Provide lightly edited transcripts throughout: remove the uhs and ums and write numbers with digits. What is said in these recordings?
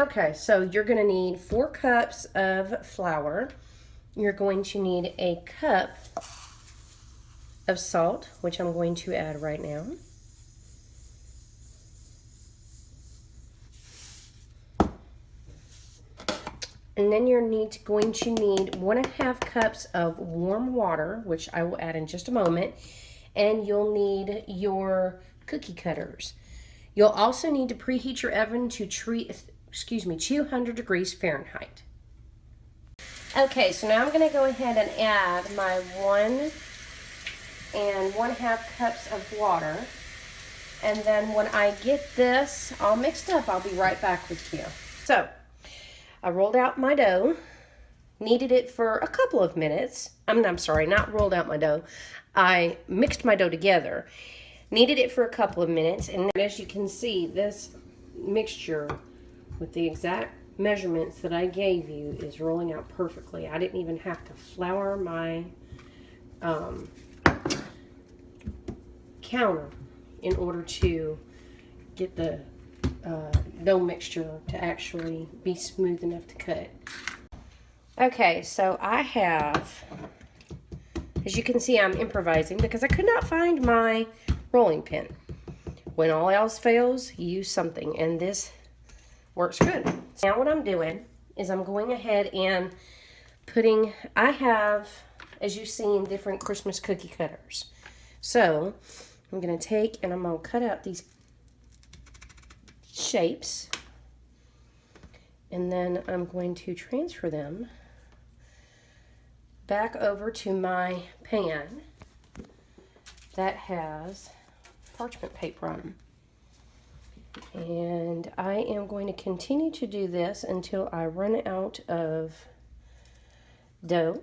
Okay, so you're going to need 4 cups of flour. You're going to need a cup of salt, which I'm going to add right now. And then you're going to need 1.5 cups of warm water, which I will add in just a moment. And you'll need your cookie cutters. You'll also need to preheat your oven to 200 degrees Fahrenheit. Okay, so now I'm going to go ahead and add my 1 1/2 cups of water. And then when I get this all mixed up, I'll be right back with you. So, I rolled out my dough, kneaded it for a couple of minutes. I'm sorry, not rolled out my dough. I mixed my dough together, kneaded it for a couple of minutes, and as you can see, this mixture with the exact measurements that I gave you is rolling out perfectly. I didn't even have to flour my counter in order to get the dough mixture to actually be smooth enough to cut. Okay, so I have, as you can see, I'm improvising because I could not find my rolling pin. When all else fails, use something, and this works good. Now what I'm doing is I'm going ahead and I have, as you've seen, different Christmas cookie cutters. So I'm going to take and I'm going to cut out these shapes, and then I'm going to transfer them back over to my pan that has parchment paper on them. And I am going to continue to do this until I run out of dough.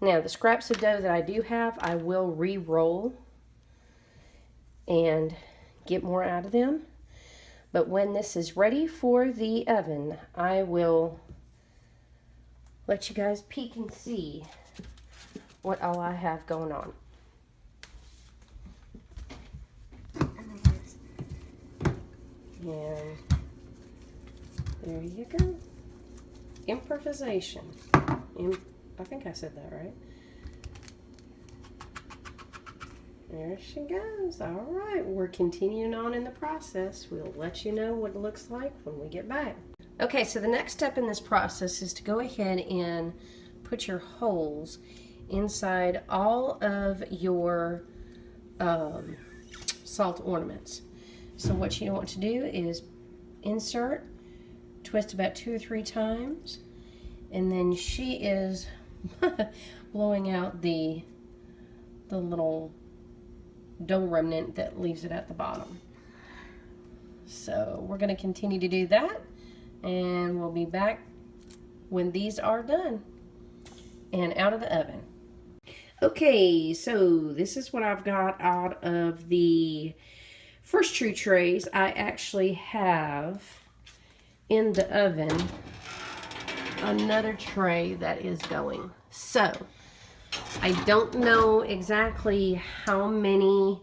Now, the scraps of dough that I do have, I will re-roll and get more out of them. But when this is ready for the oven, I will let you guys peek and see what all I have going on. And there you go. Improvisation. I think I said that right. There she goes. All right, we're continuing on in the process. We'll let you know what it looks like when we get back. Okay, so the next step in this process is to go ahead and put your holes inside all of your salt ornaments. So what you want to do is insert, twist about 2 or 3 times, and then she is blowing out the little dough remnant that leaves it at the bottom. So we're going to continue to do that, and we'll be back when these are done and out of the oven. Okay, so this is what I've got out of the first 2 trays. I actually have in the oven another tray that is going. So I don't know exactly how many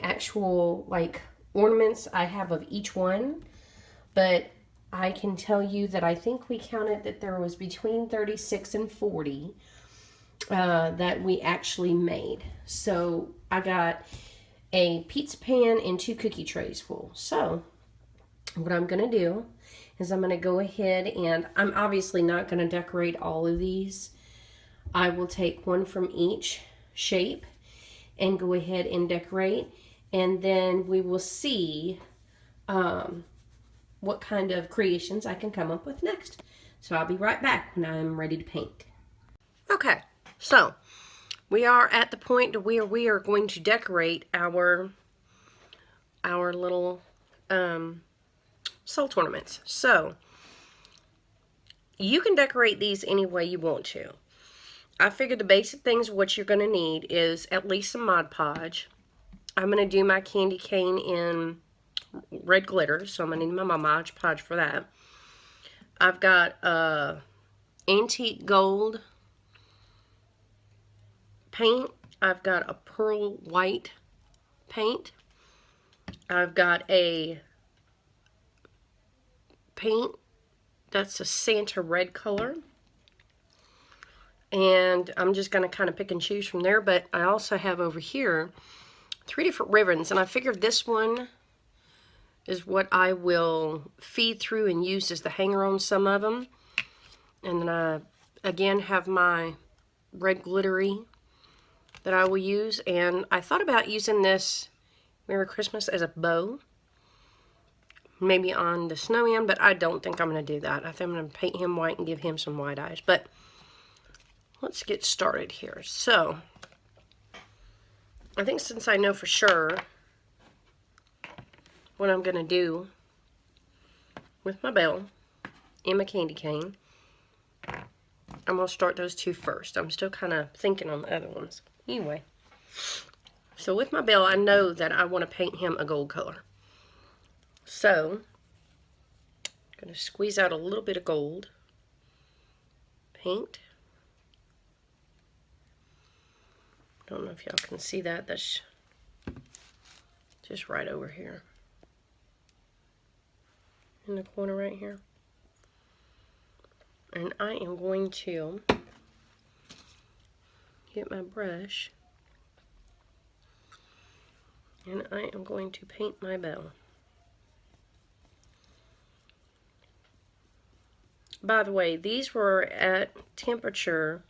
actual like ornaments I have of each one, but I can tell you that I think we counted that there was between 36 and 40 that we actually made. So I got a pizza pan and 2 cookie trays full. So what I'm going to do is I'm going to go ahead, and I'm obviously not going to decorate all of these. I will take one from each shape and go ahead and decorate, and then we will see what kind of creations I can come up with next. So I'll be right back when I'm ready to paint. Okay, so we are at the point where we are going to decorate our little salt ornaments. So you can decorate these any way you want to. I figured the basic things what you're going to need is at least some Mod Podge. I'm going to do my candy cane in red glitter, so I'm going to need my Mod Podge for that. I've got antique gold paint. I've got a pearl white paint. I've got a paint that's a Santa red color. And I'm just going to kind of pick and choose from there. But I also have over here 3 different ribbons. And I figured this one is what I will feed through and use as the hanger on some of them. And then I, again, have my red glittery that I will use. And I thought about using this Merry Christmas as a bow. Maybe on the Snowman, but I don't think I'm going to do that. I think I'm going to paint him white and give him some white eyes. But let's get started here. So, I think since I know for sure what I'm going to do with my bell and my candy cane, I'm going to start those 2 first. I'm still kind of thinking on the other ones. Anyway, so with my bell, I know that I want to paint him a gold color. So, I'm going to squeeze out a little bit of gold paint. Don't know if y'all can see that. That's just right over here. In the corner right here. And I am going to get my brush. And I am going to paint my bell. By the way, these were at temperature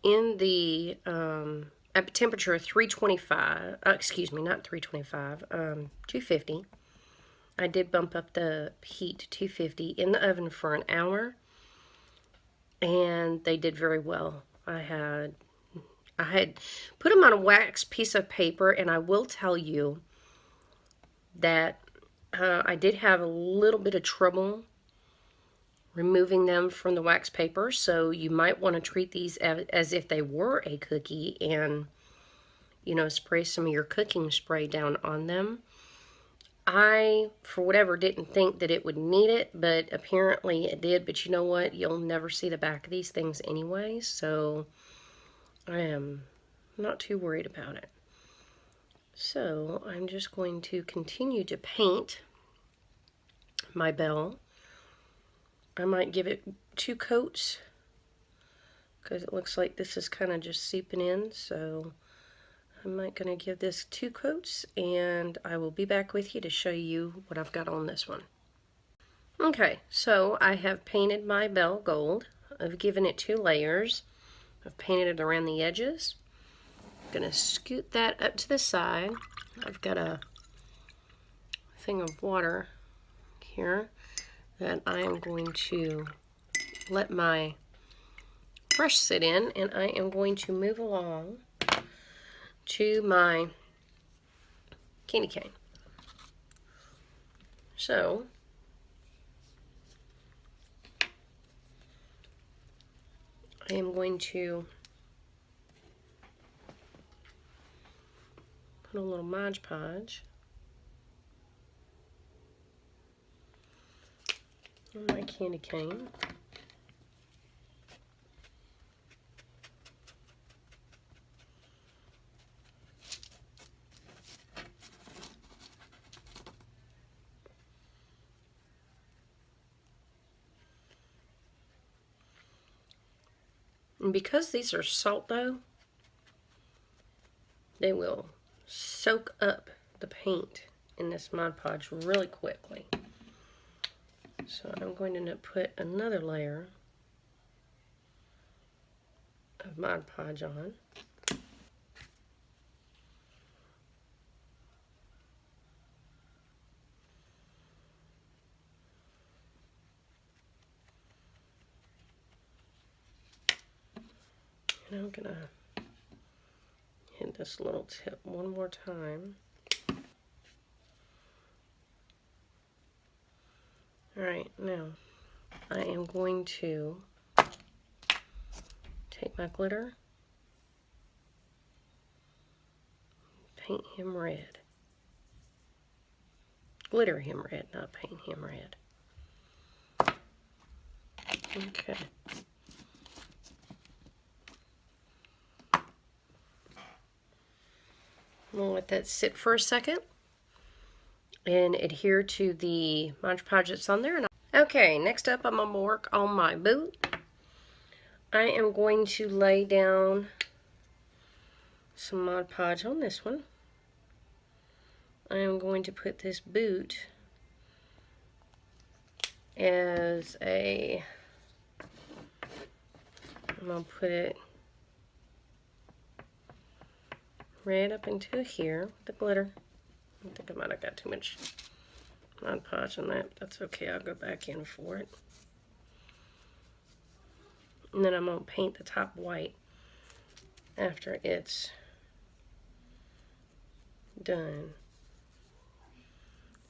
in the at temperature 325, excuse me, not 325, 250. I did bump up the heat to 250 in the oven for an hour, and they did very well. I had put them on a wax piece of paper, and I will tell you that I did have a little bit of trouble removing them from the wax paper, so you might want to treat these as if they were a cookie and, you know, spray some of your cooking spray down on them. I, for whatever, didn't think that it would need it, but apparently it did. But you know what? You'll never see the back of these things anyway, so I am not too worried about it. So I'm just going to continue to paint my bell. I might give it 2 coats because it looks like this is kind of just seeping in, so I'm going to give this 2 coats, and I will be back with you to show you what I've got on this one. Okay, so I have painted my bell gold. I've given it 2 layers. I've painted it around the edges. I'm going to scoot that up to the side. I've got a thing of water here that I am going to let my brush sit in, and I am going to move along to my candy cane. So, I am going to put a little Mod Podge on my candy cane. And because these are salt dough, they will soak up the paint in this Mod Podge really quickly. So I'm going to put another layer of Mod Podge on. And I'm going to hit this little tip one more time. Alright, now I am going to take my glitter, paint him red. Glitter him red, not paint him red. Okay. I'm going to let that sit for a second. and adhere to the Mod Podge that's on there. Okay, next up I'm going to work on my boot. I am going to lay down some Mod Podge on this one. I am going to put this boot as a, I'm going to put it right up into here with the glitter. I think I might have got too much Mod Podge on that. That's okay, I'll go back in for it. And then I'm going to paint the top white after it's done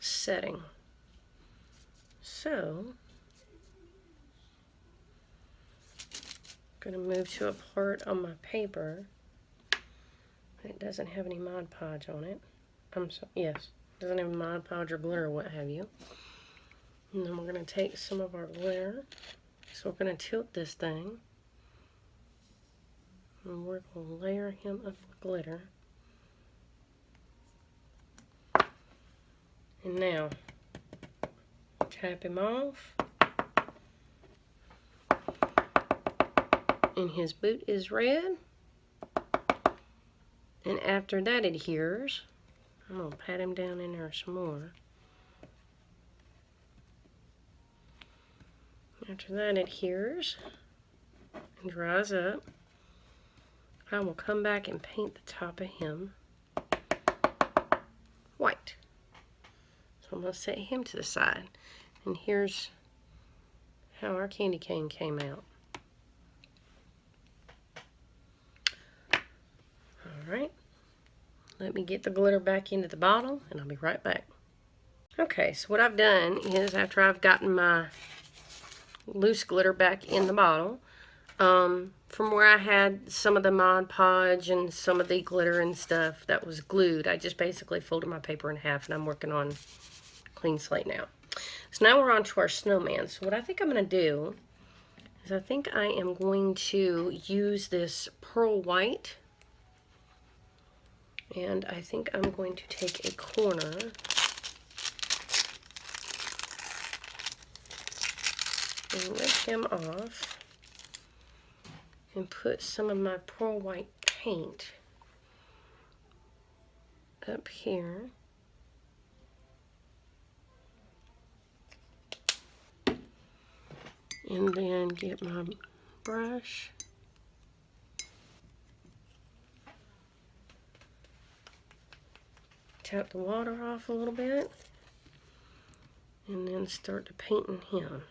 setting. So, I'm going to move to a part on my paper that doesn't have any Mod Podge on it. Yes, doesn't have Mod Podge or glitter or what have you. And then we're going to take some of our glitter. So we're going to tilt this thing. And we're going to layer him up with glitter. And now, tap him off. And his boot is red. And after that adheres, I'm going to pat him down in there some more. After that adheres and dries up, I will come back and paint the top of him white. So I'm going to set him to the side. And here's how our candy cane came out. Alright, let me get the glitter back into the bottle and I'll be right back. Okay, so what I've done is after I've gotten my loose glitter back in the bottle, from where I had some of the Mod Podge and some of the glitter and stuff that was glued, I just basically folded my paper in half and I'm working on clean slate now. So now we're on to our snowman. So what I think I'm going to do is I think I am going to use this pearl white, and I think I'm going to take a corner and rip him off and put some of my pearl white paint up here. And then get my brush. Tap the water off a little bit. And then start to painting him.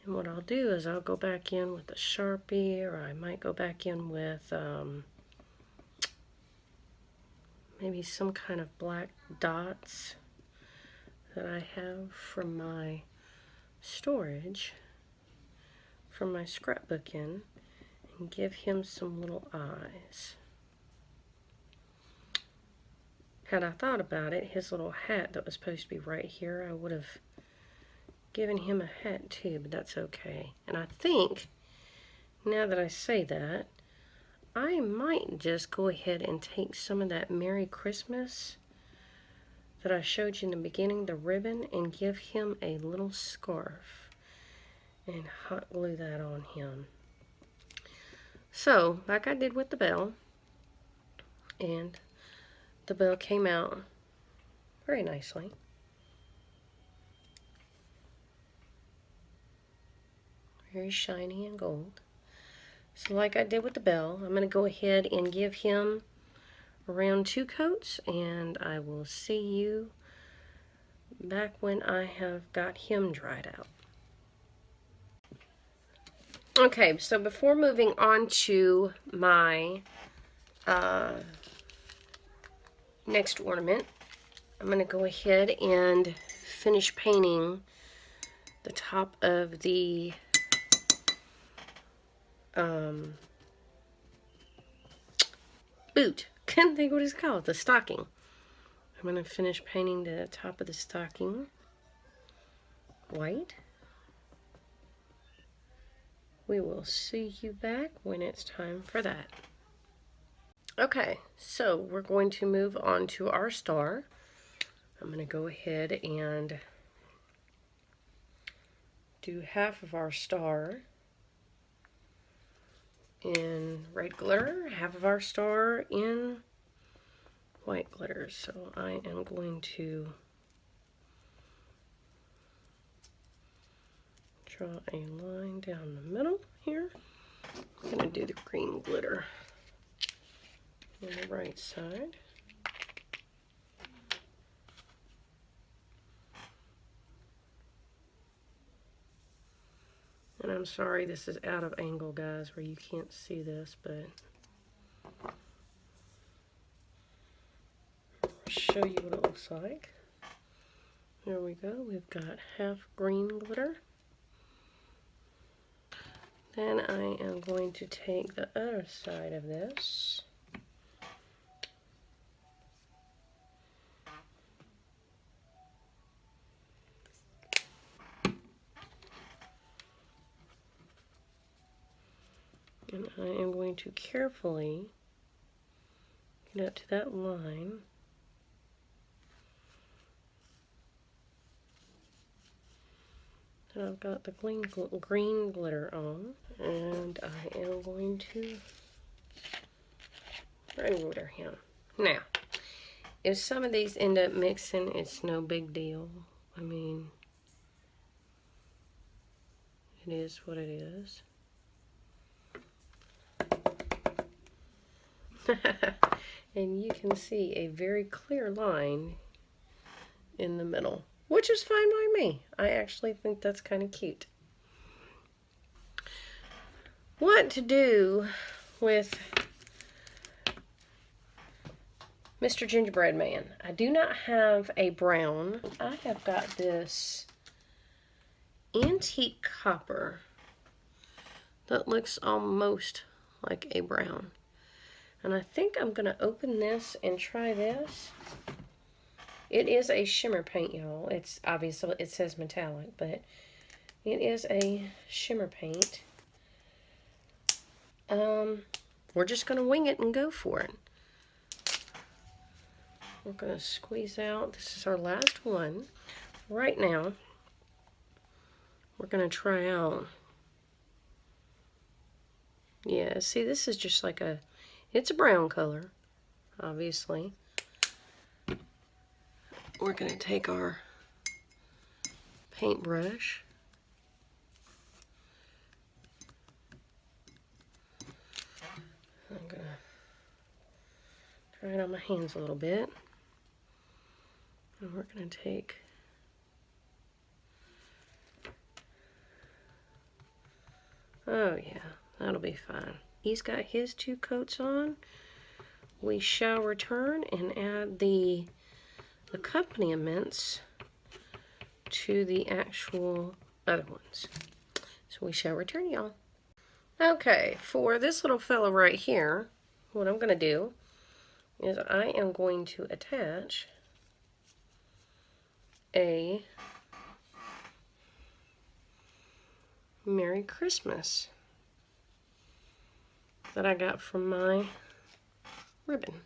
And what I'll do is I'll go back in with a Sharpie, or I might go back in with maybe some kind of black dots that I have from my storage, from my scrapbooking, and give him some little eyes. Had I thought about it, his little hat that was supposed to be right here, I would have given him a hat too, but that's okay. And I think, now that I say that, I might just go ahead and take some of that Merry Christmas that I showed you in the beginning, the ribbon, and give him a little scarf and hot glue that on him. So, like I did with the bell, and the bell came out very nicely. Very shiny and gold. So like I did with the bell, I'm going to go ahead and give him around 2 coats, and I will see you back when I have got him dried out. Okay, so before moving on to my next ornament, I'm going to go ahead and finish painting the top of the boot. Couldn't think what it's called, the stocking. I'm going to finish painting the top of the stocking white. We will see you back when it's time for that. Okay, so we're going to move on to our star. I'm going to go ahead and do half of our star in red glitter, half of our star in white glitter. So I am going to draw a line down the middle here. I'm going to do the green glitter on the right side. And I'm sorry this is out of angle, guys, where you can't see this, but I'll show you what it looks like. There we go. We've got half green glitter. Then I am going to take the other side of this. And I am going to carefully get up to that line. And I've got the green glitter on. And I am going to red glitter him. Now, if some of these end up mixing, it's no big deal. I mean, it is what it is. And you can see a very clear line in the middle, which is fine by me. I actually think that's kind of cute. What to do with Mr. Gingerbread Man? I do not have a brown. I have got this antique copper that looks almost like a brown. And I think I'm going to open this and try this. It is a shimmer paint, y'all. It's obviously, it says metallic, but it is a shimmer paint. We're just going to wing it and go for it. We're going to squeeze out. This is our last one. Right now, we're going to try out. Yeah, see, this is just like a, it's a brown color, obviously. We're going to take our paintbrush. I'm going to try it on my hands a little bit. And we're going to take oh yeah, that'll be fine. He's got his 2 coats on. We shall return and add the accompaniments to the actual other ones. So we shall return, y'all. Okay, for this little fella right here, what I'm going to do is I am going to attach a Merry Christmas that I got from my ribbon.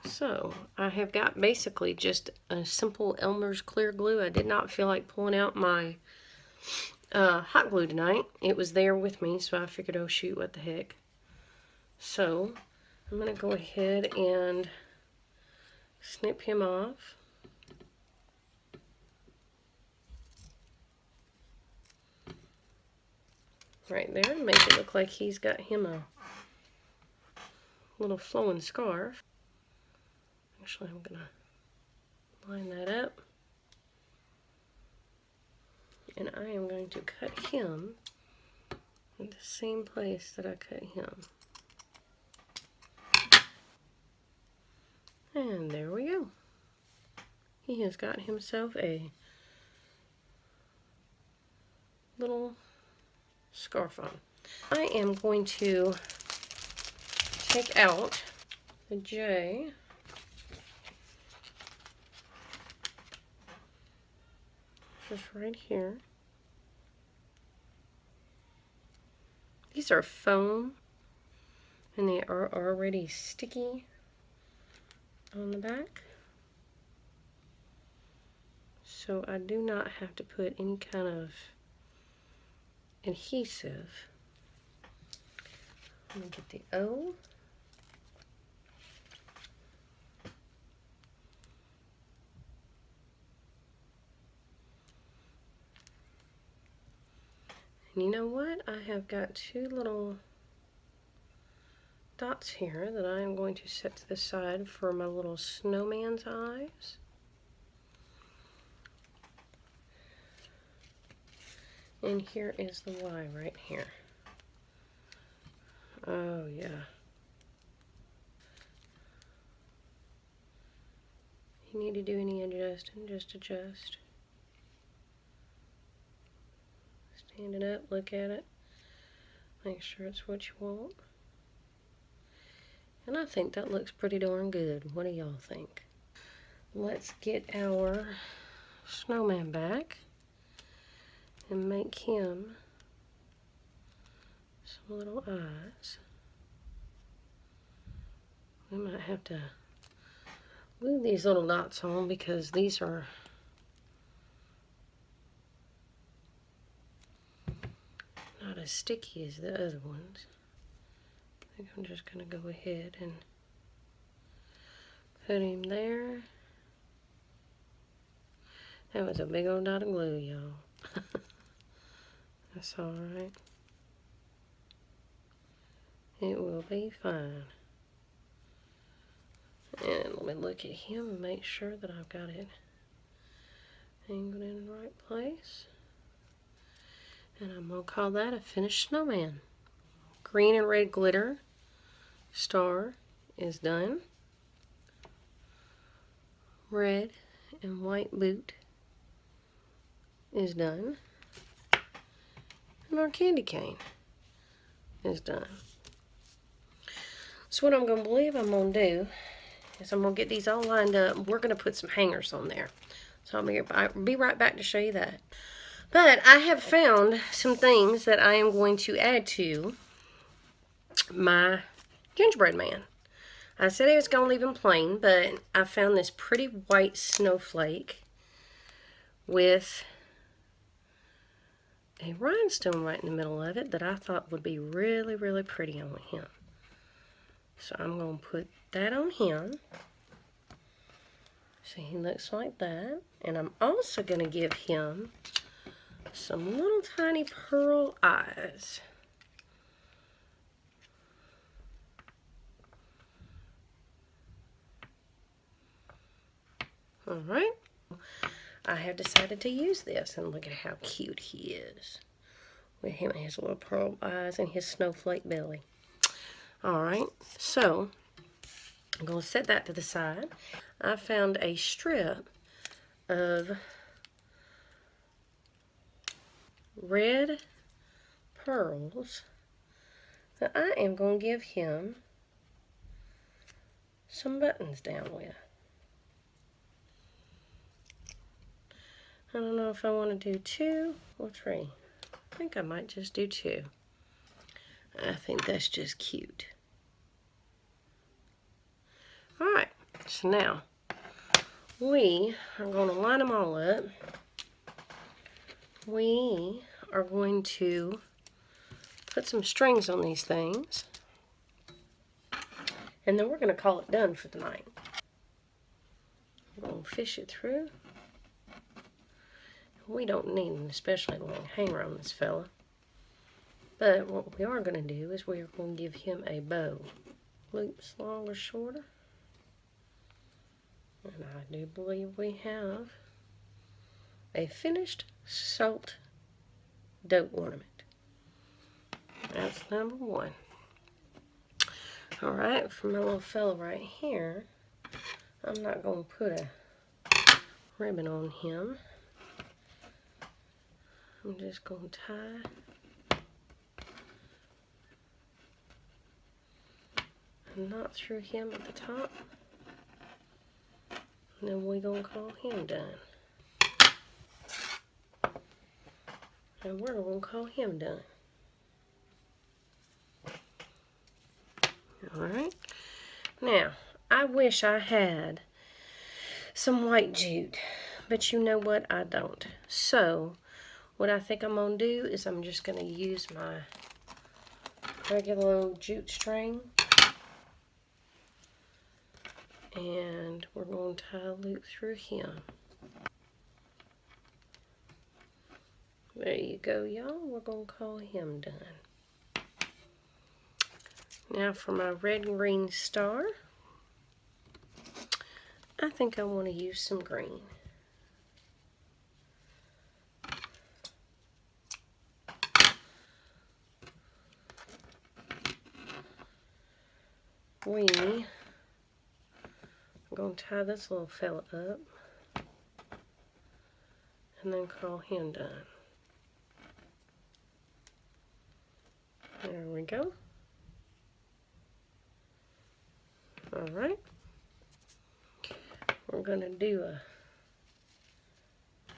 So I have got basically just a simple Elmer's clear glue. I did not feel like pulling out my hot glue tonight. It was there with me, so I figured, oh shoot, what the heck. So I'm going to go ahead and snip him off. Right there, make it look like he's got him a little flowing scarf. Actually, I'm going to line that up. And I am going to cut him in the same place that I cut him. And there we go. He has got himself a little scarf on. I am going to take out the J. Just right here. These are foam And they are already sticky on the back. So I do not have to put any kind of adhesive. I'm going to get the O. And you know what? I have got two little dots here that I am going to set to the side for my little snowman's eyes. And here is the Y right here. Oh yeah. You need to do any adjusting, just adjust. Stand it up, look at it, make sure it's what you want. And I think that looks pretty darn good. What do y'all think? Let's get our snowman back and make him some little eyes. We might have to glue these little dots on because these are not as sticky as the other ones. I think I'm just going to go ahead and put him there. That was a big old dot of glue, y'all. That's alright. It will be fine. And let me look at him and make sure that I've got it angled in the right place. And I'm going to call that a finished snowman. Green and red glitter star is done. Red and white boot is done. And our candy cane is done. So what I'm going to believe I'm going to do is I'm going to get these all lined up. We're going to put some hangers on there. So I'll be right back to show you that. But I have found some things that I am going to add to my gingerbread man. I said I was going to leave him plain, but I found this pretty white snowflake with a rhinestone right in the middle of it that I thought would be really, really pretty on him. So I'm going to put that on him. So he looks like that. And I'm also going to give him some little tiny pearl eyes. Alright. I have decided to use this, and look at how cute he is. With him and his little pearl eyes and his snowflake belly. Alright, so I'm going to set that to the side. I found a strip of red pearls that I am going to give him some buttons down with. I don't know if I want to do 2 or 3. I think I might just do 2. I think that's just cute. Alright, so now we are going to line them all up. We are going to put some strings on these things. And then we're going to call it done for the night. I'm going to fish it through. We don't need an especially long hanger on this fella. But what we are going to do is we are going to give him a bow. Loops longer, shorter. And I do believe we have a finished salt dough ornament. That's number 1. Alright, for my little fella right here, I'm not going to put a ribbon on him. I'm just going to tie a knot through him at the top. And then we're going to call him done. And we're going to call him done. Alright. Now, I wish I had some white jute, but you know what? I don't. So, what I think I'm going to do is I'm just going to use my regular old jute string. And we're going to tie a loop through him. There you go, y'all. We're going to call him done. Now for my red and green star, I think I want to use some green. I'm going to tie this little fella up and then call him done. There we go. Alright. We're going to do a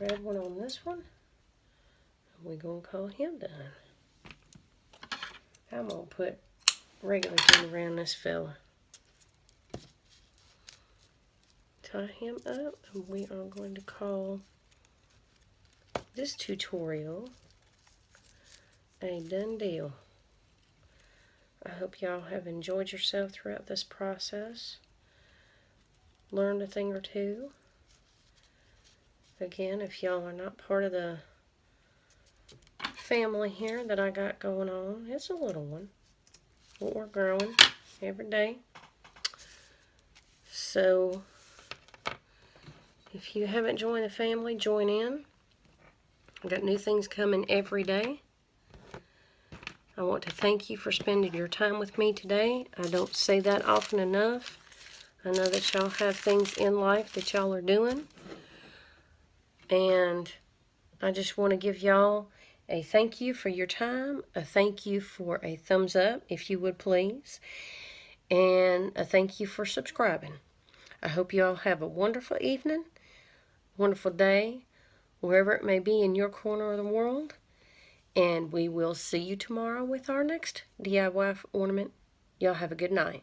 red one on this one. And we're going to call him done. I'm going to put regular glue around this fella. Tie him up, and we are going to call this tutorial a done deal. I hope y'all have enjoyed yourself throughout this process. Learned a thing or two. Again, if y'all are not part of the family here that I got going on, it's a little one. But we're growing every day. So, if you haven't joined the family, join in. I've got new things coming every day. I want to thank you for spending your time with me today. I don't say that often enough. I know that y'all have things in life that y'all are doing. And I just want to give y'all a thank you for your time. A thank you for a thumbs up, if you would please. And a thank you for subscribing. I hope you all have a wonderful evening, wonderful day, wherever it may be in your corner of the world. And we will see you tomorrow with our next DIY ornament. Y'all have a good night.